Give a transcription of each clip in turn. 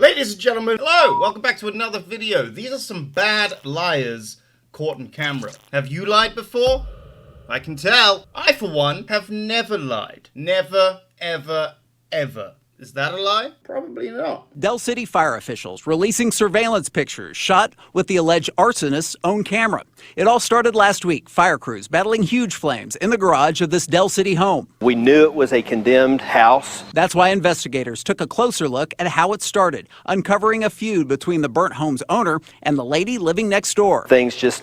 Ladies and gentlemen, hello! Welcome back to another video. These are some bad liars caught on camera. Have you lied before? I can tell. I, for one, have never lied. Never, ever, ever. Is that a lie? Probably not. Del City fire officials releasing surveillance pictures shot with the alleged arsonist's own camera. It all started last week. Fire crews battling huge flames in the garage of this Del City home. We knew it was a condemned house. That's why investigators took a closer look at how it started, uncovering a feud between the burnt home's owner and the lady living next door. Things just,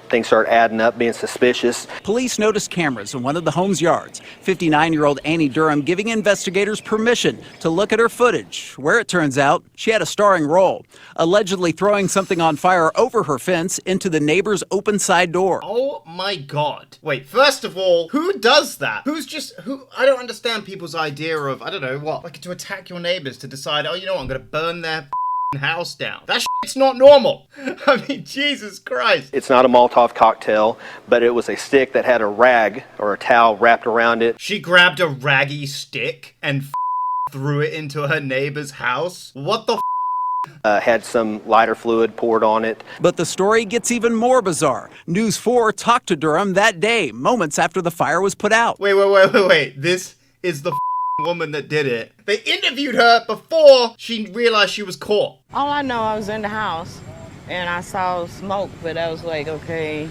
things start adding up, being suspicious. Police noticed cameras in one of the home's yards. 59-year-old Annie Durham giving investigators permission to look at her footage, where it turns out she had a starring role, allegedly throwing something on fire over her fence into the neighbor's open side door. Oh my god. Wait, first of all, who does that? I don't understand people's idea of, I don't know, what, like to attack your neighbors, to decide, oh, you know what, I'm gonna burn their house down. That shit's not normal. I mean, Jesus Christ. It's not a Molotov cocktail, but it was a stick that had a rag or a towel wrapped around it. She grabbed a raggy stick and threw it into her neighbor's house? What the had some lighter fluid poured on it. But the story gets even more bizarre. News 4 talked to Durham that day, moments after the fire was put out. Wait. This is the woman that did it. They interviewed her before she realized she was caught. All I know, I was in the house and I saw smoke, but I was like, okay,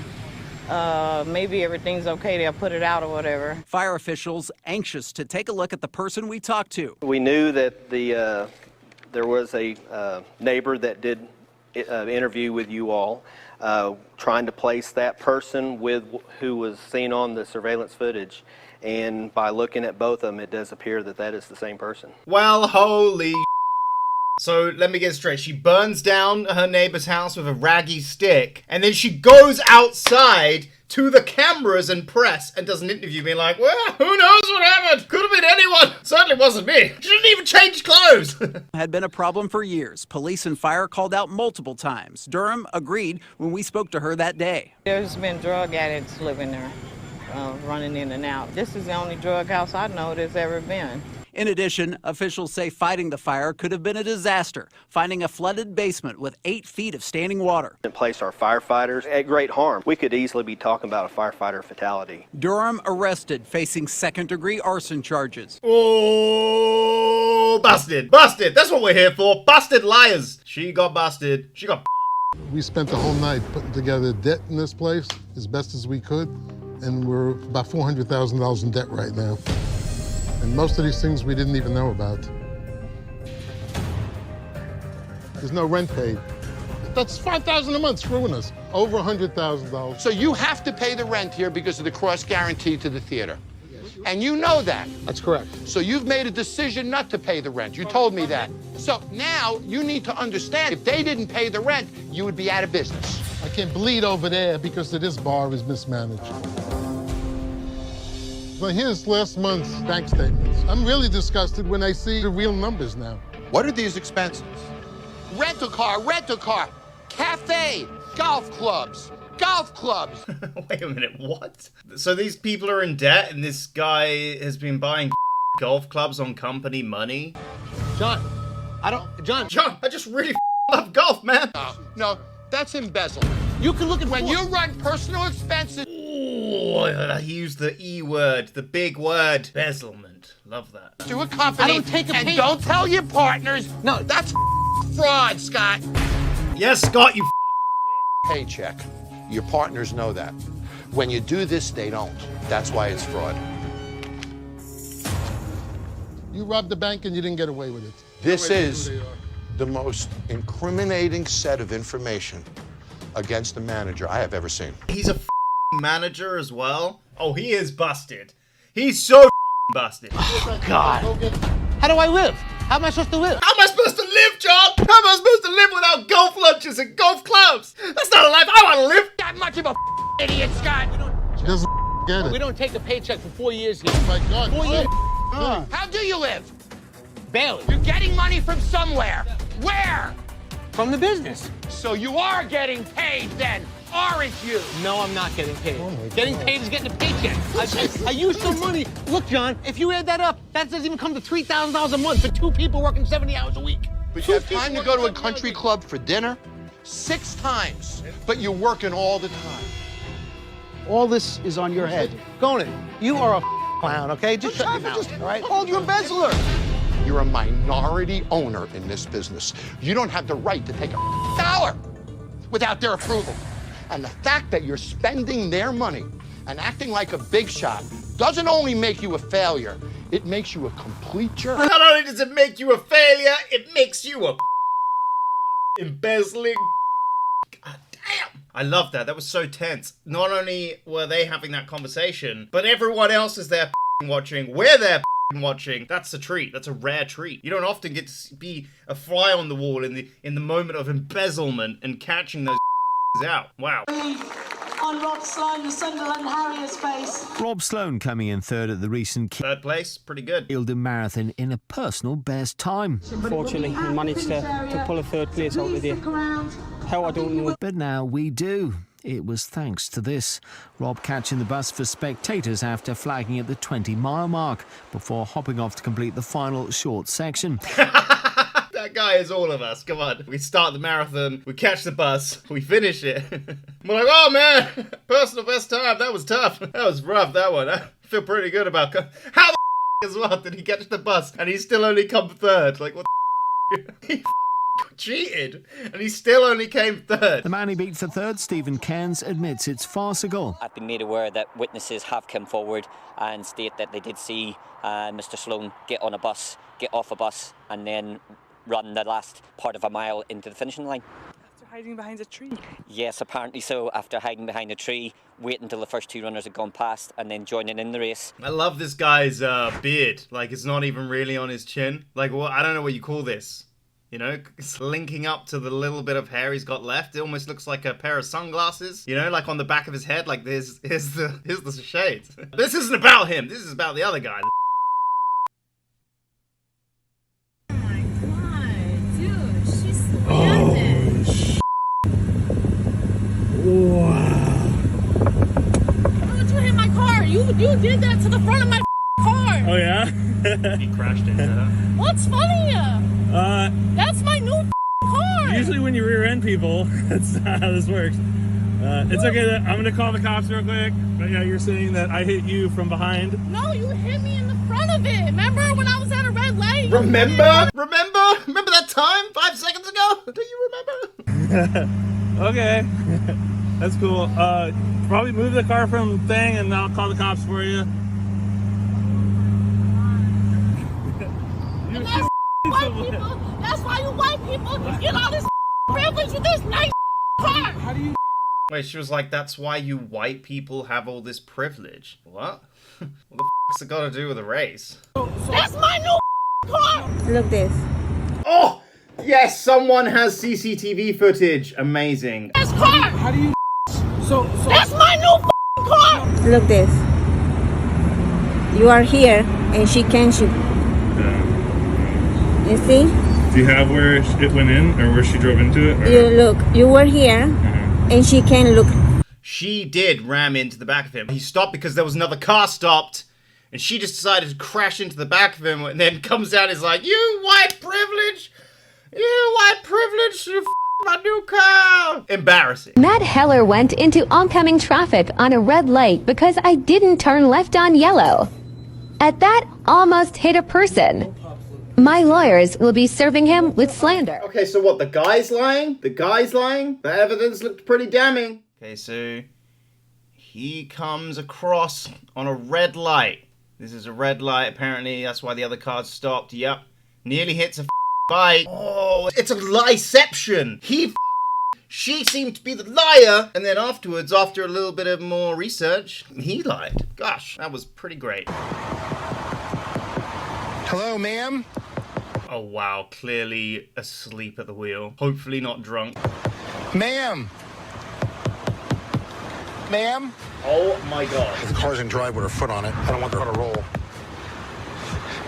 maybe everything's okay, they'll put it out or whatever. Fire officials anxious to take a look at the person we talked to. We knew that there was a neighbor that did interview with you all, trying to place that person with who was seen on the surveillance footage. And by looking at both of them, it does appear that that is the same person. Well, holy So let me get straight. She burns down her neighbor's house with a raggy stick, and then she goes outside to the cameras and press and does an interview being like, well, who knows what happened? Could have been anyone. Certainly wasn't me. She didn't even change clothes. Had been a problem for years. Police and fire called out multiple times. Durham agreed when we spoke to her that day. There's been drug addicts living there, running in and out. This is the only drug house I know there's ever been. In addition, officials say fighting the fire could have been a disaster, finding a flooded basement with 8 feet of standing water. It placed our firefighters at great harm. We could easily be talking about a firefighter fatality. Durham arrested, facing second-degree arson charges. Oh, busted. Busted. That's what we're here for. Busted liars. She got busted. She got We spent the whole night putting together debt in this place as best as we could, and we're about $400,000 in debt right now. And most of these things we didn't even know about. There's no rent paid. That's $5,000 a month screwing us. Over $100,000. So you have to pay the rent here because of the cross guarantee to the theater. And you know that. That's correct. So you've made a decision not to pay the rent. You told me that. So now you need to understand, if they didn't pay the rent, you would be out of business. I can't bleed over there because this bar is mismanaged. Well, here's last month's bank statements. I'm really disgusted when I see the real numbers now. What are these expenses? Rental car, cafe, golf clubs. Wait a minute, what? So these people are in debt and this guy has been buying golf clubs on company money? John, I just really love golf, man. No, that's embezzlement. You can look at when you run personal expenses. Ooh, I used the E word, the big word, embezzlement. Love that. To a company and don't tell your partners. No, that's fraud, Scott. Yes, Scott, you Paycheck. Your partners know that. When you do this, they don't. That's why it's fraud. You robbed the bank and you didn't get away with it. This is the most incriminating set of information against the manager I have ever seen. He's a manager as well. Oh, he is busted. He's so busted. Oh, God. How do I live? How am I supposed to live? How am I supposed to live, John? How am I supposed to live without golf lunches and golf clubs? That's not a life I want to live. Not much of a idiot, Scott. He doesn't get it. We don't take a paycheck for 4 years here. Oh my God. 4 years. How do you live? Barely. You're getting money from somewhere. Where? From the business. So you are getting paid then, aren't you? No, I'm not getting paid. Getting paid is getting a paycheck. I use some money. Look, John, if you add that up, that doesn't even come to $3,000 a month for 2 people working 70 hours a week. But you have time to go to a country club for dinner 6 times, but you're working all the time. All this is on your head. Don't it? You are a clown, okay? Just shut your mouth, all right? Called you embezzler. You're a minority owner in this business. You don't have the right to take a dollar without their approval. And the fact that you're spending their money and acting like a big shot doesn't only make you a failure, it makes you a complete jerk. Not only does it make you a failure, it makes you a embezzling. God damn. I love that. That was so tense. Not only were they having that conversation, but everyone else is there watching. We're there watching. That's a treat. That's a rare treat. You don't often get to be a fly on the wall in the moment of embezzlement and catching those out. Wow. On Rob Sloan, the Sunderland Harriers face. Rob Sloan coming in third at the recent Third place, pretty good. Kielder Marathon in a personal best time. Unfortunately, we managed to pull a third place out with you. How, I don't know. But now we do. It was thanks to this. Rob catching the bus for spectators after flagging at the 20-mile mark before hopping off to complete the final short section. That guy is all of us. Come on. We start the marathon, we catch the bus, we finish it. We're like, oh man, personal best time. That was tough. That was rough, that one. I feel pretty good about how the as well did he catch the bus and he still only come third? Like, what the He cheated and he still only came third. The man he beat for third, Stephen Cairns, admits it's farcical. I've been made aware that witnesses have come forward and state that they did see Mr. Sloan get on a bus, get off a bus, and then run the last part of a mile into the finishing line. After hiding behind a tree? Yes, apparently so. After hiding behind a tree, wait until the first 2 runners had gone past, and then joining in the race. I love this guy's beard. Like, it's not even really on his chin. Like, what? I don't know what you call this. You know, it's linking up to the little bit of hair he's got left. It almost looks like a pair of sunglasses. You know, like on the back of his head. Like, here's the shades. This isn't about him. This is about the other guy. Wow. Why would you hit my car? You did that to the front of my car. Oh, yeah? He crashed into her. What's funny? That's my new car. Usually when you rear end people, that's not how this works. It's okay. I'm going to call the cops real quick. But yeah, you're saying that I hit you from behind. No, you hit me in the front of it. Remember when I was at a red light? Remember? Remember that time 5 seconds ago? Do you remember? Okay. That's cool. Probably move the car from thing and I'll call the cops for you. And that's white people. That's why you white people get all this privilege with this nice car. How do you... Wait, she was like, that's why you white people have all this privilege. What? What the f***'s it got to do with a race? That's my new car. Look this. Oh! Yes, someone has CCTV footage. Amazing. This car. How do you... So... That's my new car. Look this. You are here and she can shoot. You see? Do you have where it went in or where she drove into it? Or... You look. You were here and she can look. She did ram into the back of him. He stopped because there was another car stopped. And she just decided to crash into the back of him and then comes out and is like, you white privilege! You white privilege! You my new car! Embarrassing. Matt Heller went into oncoming traffic on a red light because I didn't turn left on yellow. At that, almost hit a person. My lawyers will be serving him with slander. Okay, so what, the guy's lying? The guy's lying? The evidence looked pretty damning. Okay, so he comes across on a red light. This is a red light, apparently. That's why the other cars stopped. Yep. Nearly hits a bike. Oh, it's a lieception. She seemed to be the liar. And then afterwards, after a little bit of more research, he lied. Gosh, that was pretty great. Hello, ma'am? Oh, wow. Clearly asleep at the wheel. Hopefully not drunk. Ma'am? Ma'am? Oh, my God. The car's in drive with her foot on it. I don't want her to roll.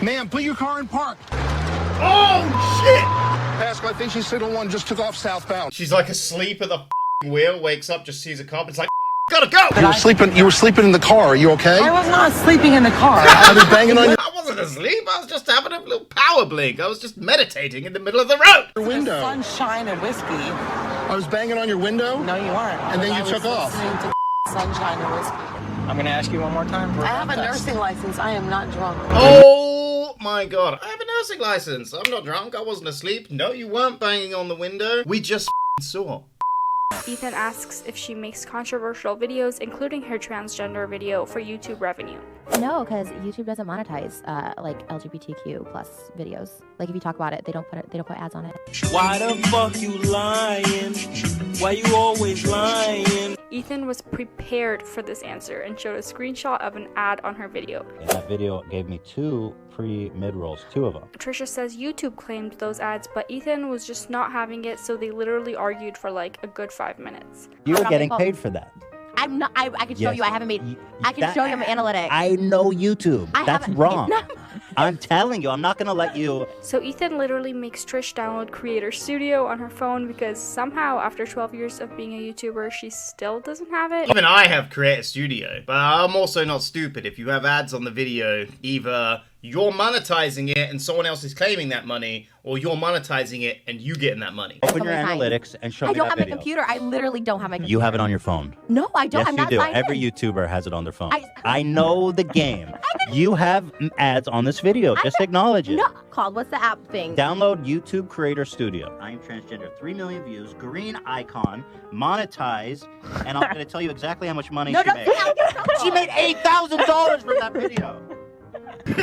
Ma'am, put your car in park. Oh, shit! Pascal, I think she's signal 1 just took off southbound. She's like asleep at the wheel, wakes up, just sees a cop. It's like, Gotta go! You were sleeping in the car. Are you okay? I was not sleeping in the car. I was banging on I wasn't asleep. I was just having a little power blink. I was just meditating in the middle of the road. your window. Sunshine and whiskey. I was banging on your window? No, you weren't. And then you took off. Listening to Sunshine and whiskey. I'm gonna ask you one more time. I have a nursing license. I am not drunk. Oh my god. I have a nursing license. I'm not drunk. I wasn't asleep. No, you weren't banging on the window. We just saw. Ethan asks if she makes controversial videos, including her transgender video, for YouTube revenue. No, because YouTube doesn't monetize like LGBTQ plus videos. Like if you talk about it, they don't put ads on it. Why the fuck you lying? Why you always lying? Ethan was prepared for this answer and showed a screenshot of an ad on her video. And that video gave me 2 free mid-rolls, 2 of them. Trisha says YouTube claimed those ads, but Ethan was just not having it, so they literally argued for like a good 5 minutes. You were getting paid for that. I'm not. I can show Yes. you. I haven't made. I can show you my analytics. I know YouTube. That's wrong. I'm telling you, I'm not gonna let you. So Ethan literally makes Trish download Creator Studio on her phone because somehow after 12 years of being a YouTuber, she still doesn't have it. Even I have Creator Studio, but I'm also not stupid. If you have ads on the video, either you're monetizing it and someone else is claiming that money, or you're monetizing it and you getting that money. Open your analytics and show me I don't that have video. my computer. I literally don't have my computer. You have it on your phone. No, I don't. Yes, I'm you not do. signed Every in. YouTuber has it on their phone. I know the game. You have ads on this video. Just acknowledge it. No, called. What's the app thing? Download YouTube Creator Studio. I am transgender. 3 million views. Green icon. Monetized. And I'm going to tell you exactly how much money she made. She made $8,000 from that video.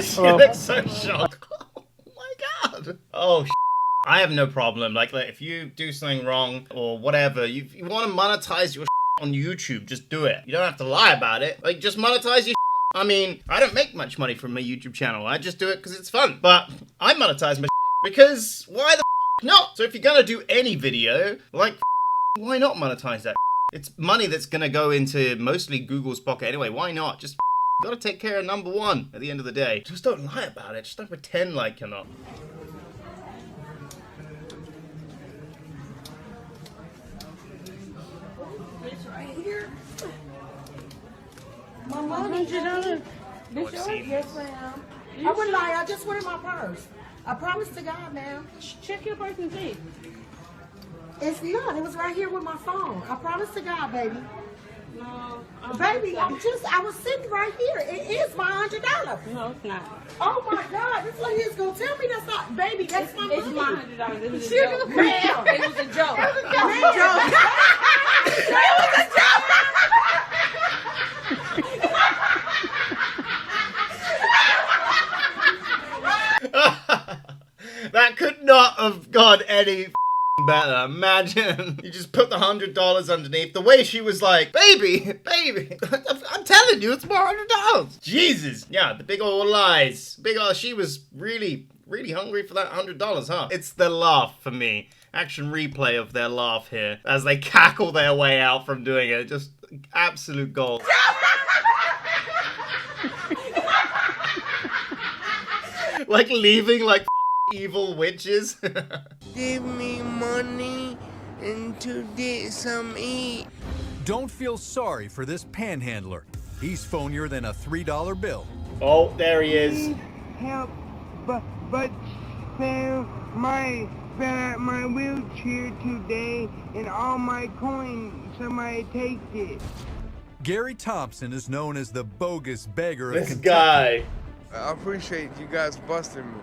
She looks so shocked. Oh my god. Oh, I have no problem. Like if you do something wrong or whatever, you want to monetize your on YouTube, just do it. You don't have to lie about it. Like, just monetize your I mean, I don't make much money from my YouTube channel. I just do it because it's fun. But I monetize my because why the not? So if you're gonna do any video, like, why not monetize that? It's money that's gonna go into mostly Google's pocket anyway. Why not? Just gotta take care of number one at the end of the day. Just don't lie about it. Just don't pretend like you're not. It's right here. My money, $100. This yours? Yes, ma'am. I wouldn't lie. I just went in my purse. I promise to God, ma'am. Check your purse and see. It's not. It was right here with my phone. I promise to God, baby. No, baby, I was sitting right here. It is my $100. No, it's not. Oh my God, this lady is gonna tell me that's not, baby. That's my money. It's my $100. It was a joke. Ma'am, it was a joke. It was a joke. It was a joke. That could not have gone any better. Imagine you just put the $100 underneath. The way she was like, baby, I'm telling you, it's more $100. Jesus. Yeah, the big old lies. She was really hungry for that $100, huh? It's the laugh for me. Action replay of their laugh here as they cackle their way out from doing it. Just absolute gold. Like leaving like evil witches. Give me money and to get some eat. Don't feel sorry for this panhandler. He's phonier than a $3 bill. Oh, there he is. Help, but spare my wheelchair today and all my coins. Somebody takes it. Gary Thompson is known as the bogus beggar of This Kentucky. guy. I appreciate you guys busting me.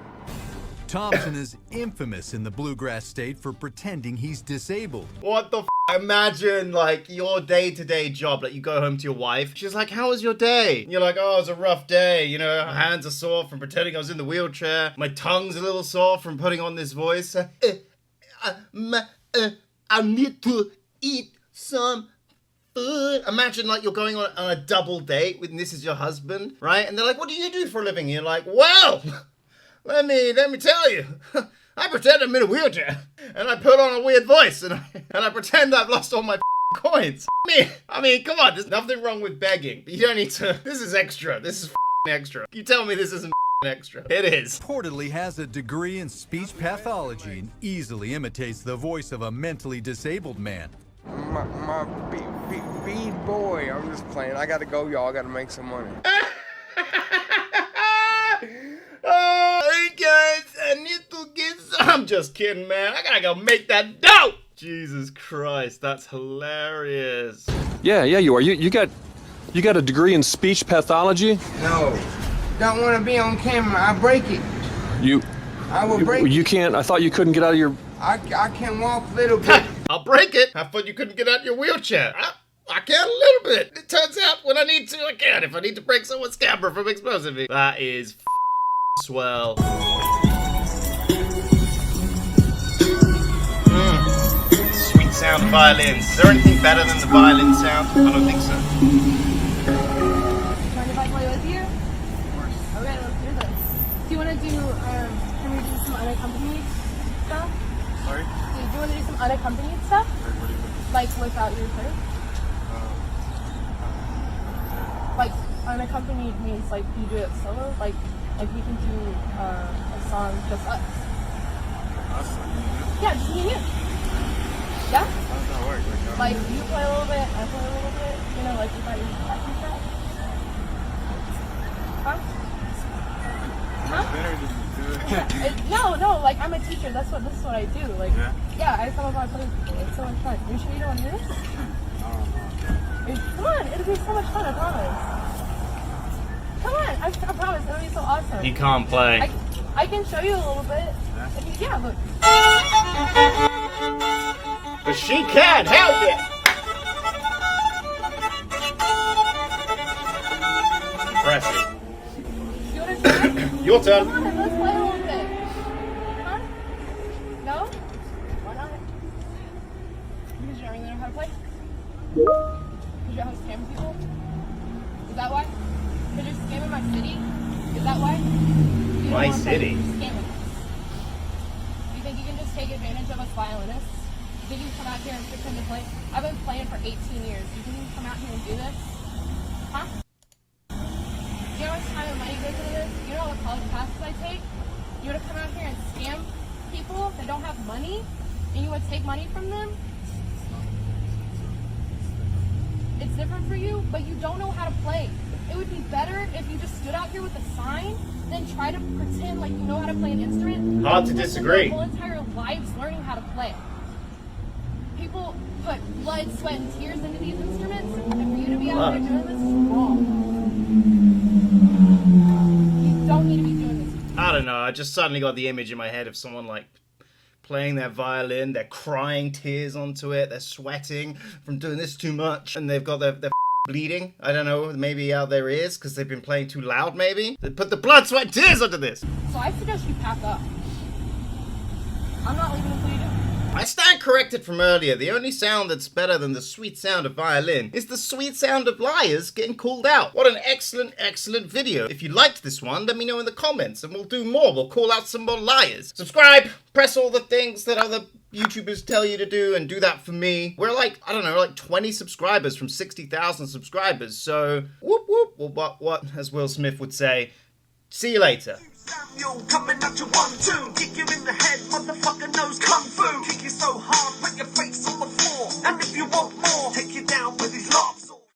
Thompson is infamous in the bluegrass state for pretending he's disabled. What the f? Imagine like your day-to-day job, like you go home to your wife. She's like, how was your day? And you're like, oh, it was a rough day. You know, my hands are sore from pretending I was in the wheelchair. My tongue's a little sore from putting on this voice. I need to eat some food. Imagine like you're going on a double date with, and this is your husband, right? And they're like, what do you do for a living? And you're like, well, let me tell you. I pretend I'm in a wheelchair, and I put on a weird voice, and I pretend I've lost all my coins. I mean, come on, there's nothing wrong with begging, but you don't need to. This is extra. This is extra. You tell me this isn't extra. It is. Reportedly has a degree in speech pathology and easily imitates the voice of a mentally disabled man. my bead boy. I'm just playing. I gotta go, y'all. I gotta make some money. Oh, hey guys, I need to get some. I'm just kidding, man. I gotta go make that dough. Jesus Christ, that's hilarious. Yeah, you are. You got a degree in speech pathology? No, don't want to be on camera. I break it. I will break it. You can't. I thought you couldn't get out of your. I can walk a little bit. I'll break it. I thought you couldn't get out of your wheelchair. I can a little bit. It turns out when I need to, I can. If I need to break someone's camera from exposing me. That is swell. Sweet sound violins. Is there anything better than the violin sound? I don't think so. Mind if I play with you? Of course. Okay, let's do this. Do you want to do, can we do some unaccompanied stuff? Sorry? Do you want to do some unaccompanied stuff? Like without your third? Like unaccompanied means like you do it solo? Like we can do a song just us. Us? Yeah, just me and you. Yeah? How does that work? Like you play a little bit, I play a little bit, you know, like without your backing track. Huh? Better than No, like I'm a teacher. This is what I do. Like, yeah, I come up and play with people. It's so much fun. Are you sure you don't want to do this? Come on, it'll be so much fun. I promise. Come on, I promise. It'll be so awesome. He can't play. I can show you a little bit. Yeah, look. But she can. Hell yeah. Impressive. You want to try? Your turn. Come on, let's play a little bit. Huh? No? Why not? Because you don't really know how to play? Because you don't know how to scam people? Is that why? Because you're scamming my city? Is that why? My city? Scamming. You think you can just take advantage of us violinists? You think you can come out here and pretend to play? I've been playing for 18 years. You think you can come out here and do this? Huh? You know how much time and money goes into this? You know what college classes I take? You would have come out here and scam people that don't have money, and you would take money from them? It's different for you, but you don't know how to play. It would be better if you just stood out here with a sign than try to pretend like you know how to play an instrument. Hard to disagree. Their whole entire lives learning how to play. People put blood, sweat, and tears into these instruments, and for you to be out there doing this is wrong. You don't need to be doing this. I don't know. I just suddenly got the image in my head of someone like playing their violin. They're crying tears onto it. They're sweating from doing this too much, and they've got their bleeding. I don't know. Maybe out their ears because they've been playing too loud. Maybe they put the blood, sweat, tears onto this. So I suggest you pack up. I'm not leaving until you do. I stand corrected from earlier. The only sound that's better than the sweet sound of violin is the sweet sound of liars getting called out. What an excellent, excellent video. If you liked this one, let me know in the comments and we'll do more. We'll call out some more liars. Subscribe, press all the things that other YouTubers tell you to do and do that for me. We're like, I don't know, like 20 subscribers from 60,000 subscribers. So, whoop whoop, well, what, as Will Smith would say, see you later. Samuel coming at you 1-2, kick you in the head,